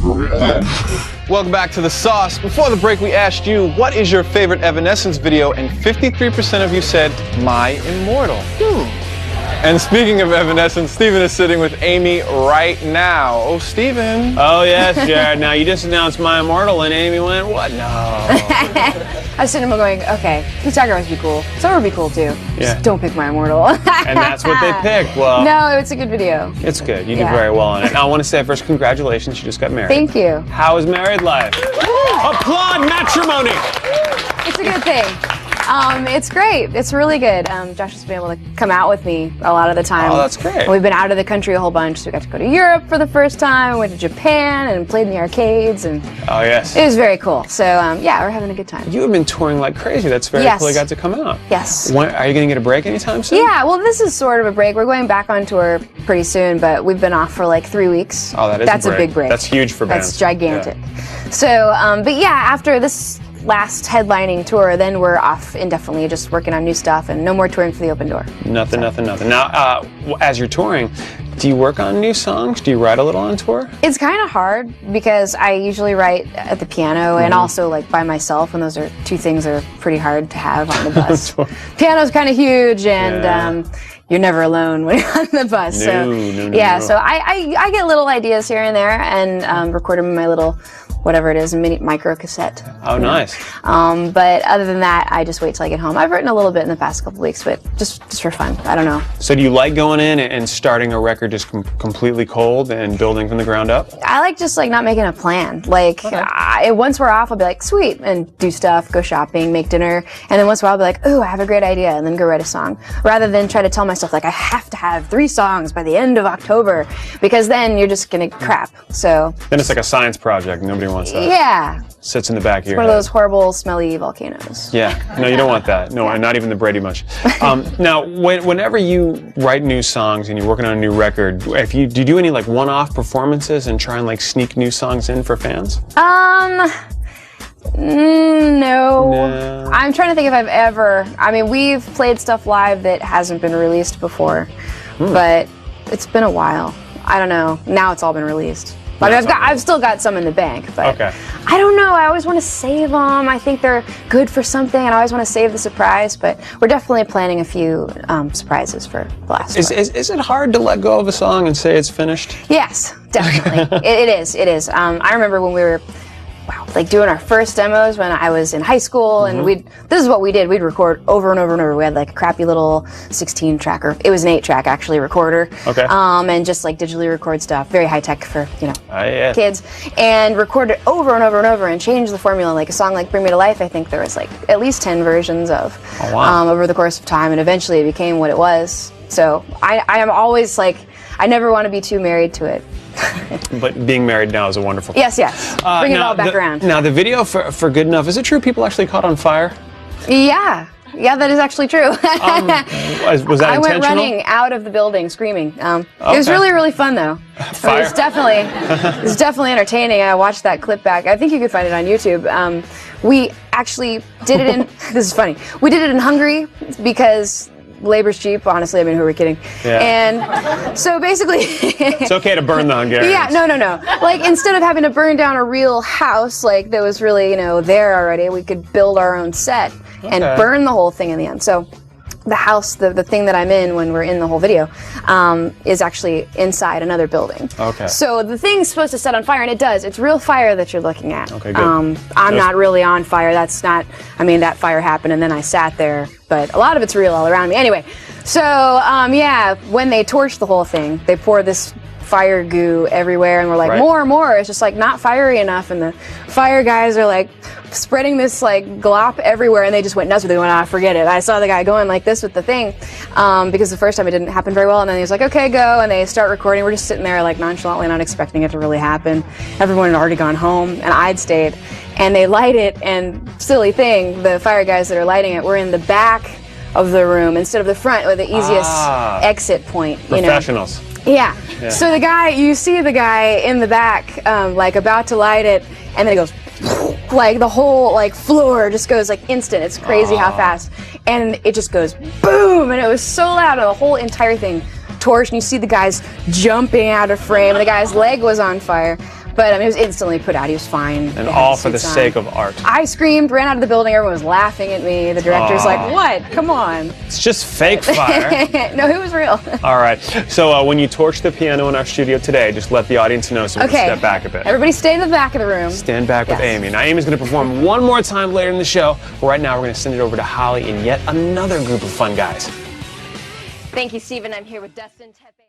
Welcome back to The Sauce. Before the break, we asked you, what is your favorite Evanescence video? And 53% of you said, My Immortal. And speaking of Evanescence, Steven is sitting with Amy right now. Oh, Steven. Oh, yes, Jared. Now, you just announced My Immortal, and Amy went, what? No. I was sitting there going, okay, Blue Tiger would be cool. Summer would be cool, too. Yeah. Just don't pick My Immortal. And that's what they picked. Well, no, it's a good video. It's good. You did very well on it. Now, I want to say first, congratulations. You just got married. Thank you. How is married life? Applaud matrimony. It's a good thing. It's great. It's really good. Josh has been able to come out with me a lot of the time. Oh, that's great. And we've been out of the country a whole bunch. So we got to go to Europe for the first time. We went to Japan and played in the arcades. And oh, yes. It was very cool. So, yeah, we're having a good time. You have been touring like crazy. That's very cool you got to come out. Yes. When, are you going to get a break anytime soon? Yeah, well, this is sort of a break. We're going back on tour pretty soon, but we've been off for like 3 weeks. Oh, That's a big break. That's huge for bands. That's gigantic. Yeah. So, but yeah, after this last headlining tour, then we're off indefinitely, just working on new stuff and no more touring for the Open Door. Nothing. Now, as you're touring, do you work on new songs? Do you write a little on tour? It's kind of hard because I usually write at the piano and also like by myself, and those are two things that are pretty hard to have on the bus. Piano's kind of huge, and you're never alone when you're on the bus. So I get little ideas here and there and record them in my little whatever it is, a mini micro cassette. Oh, nice. But other than that, I just wait till I get home. I've written a little bit in the past couple weeks, but just for fun. I don't know. So do you like going in and starting a record just completely cold and building from the ground up? I like just like not making a plan. Like once we're off, I'll be like, sweet, and do stuff, go shopping, make dinner. And then once in a while, I'll be like, ooh, I have a great idea, and then go write a song. Rather than try to tell myself like I have to have 3 songs by the end of October, because then you're just gonna crap. So then it's like a science project. Nobody wants that. Yeah. Sits in the back of your head. One of those horrible, smelly volcanoes. Yeah. No, you don't want that. No, not even the Brady Bunch. Now, whenever you write new songs and you're working on a new record, do you do any like one-off performances and try and like sneak new songs in for fans? No. I'm trying to think if I've ever. I mean, we've played stuff live that hasn't been released before, but it's been a while. I don't know. Now it's all been released. I mean, I've still got some in the bank, but I don't know. I always want to save them. I think they're good for something, and I always want to save the surprise. But we're definitely planning a few surprises for the last tour. Is it hard to let go of a song and say it's finished? Yes, definitely. It is. It is. I remember when we were like doing our first demos when I was in high school, and this is what we did. We'd record over and over and over. We had like a crappy little 16 track, or it was an 8-track actually recorder. And just like digitally record stuff, very high tech for, kids, and record it over and over and over and change the formula. Like a song like Bring Me to Life, I think there was like at least 10 versions of over the course of time, and eventually it became what it was. So I am always like, I never want to be too married to it. But being married now is a wonderful thing. Yes. Bring it all back around. Now, the video for Good Enough, is it true people actually caught on fire? Yeah, that is actually true. Was that intentional? I went running out of the building screaming. It was really, really fun, though. Fire. It was definitely entertaining. I watched that clip back. I think you could find it on YouTube. We actually did it in, this is funny, we did it in Hungary because labor's cheap, honestly. I mean, who are we kidding? Yeah. And so basically it's okay to burn the Hungarians. Yeah, no. Like, instead of having to burn down a real house, like, that was really, there already, we could build our own set and burn the whole thing in the end. So the house, the thing that I'm in when we're in the whole video, is actually inside another building. Okay. So the thing's supposed to set on fire, and it does. It's real fire that you're looking at. Okay, good. I'm not really on fire. That's not, that fire happened, and then I sat there. But a lot of it's real all around me. Anyway, so, when they torched the whole thing, they pour this fire goo everywhere, and we're like, more. It's just like not fiery enough, and the fire guys are like spreading this like glop everywhere, and they just went nuts with it. They went, forget it. I saw the guy going like this with the thing, because the first time it didn't happen very well, and then he was like, okay, go, and they start recording. We're just sitting there like nonchalantly, not expecting it to really happen. Everyone had already gone home, and I'd stayed, and they light it, and silly thing, the fire guys that are lighting it were in the back of the room instead of the front, with the easiest exit point. Professionals. Yeah. So you see the guy in the back, like about to light it, and then it goes, like the whole like floor just goes like instant. It's crazy how fast, and it just goes boom, and it was so loud, and the whole entire thing torched. And you see the guys jumping out of frame, and the guy's leg was on fire. But it was instantly put out. He was fine. And all for the sake of art. I screamed, ran out of the building. Everyone was laughing at me. The director's like, "What? Come on!" It's just fake fire. No, it was real. All right. So when you torch the piano in our studio today, just let the audience know so we can step back a bit. Everybody stay in the back of the room. Stand back with Amy. Now, Amy's going to perform one more time later in the show. But right now, we're going to send it over to Holly and yet another group of fun guys. Thank you, Stephen. I'm here with Dustin Tepe.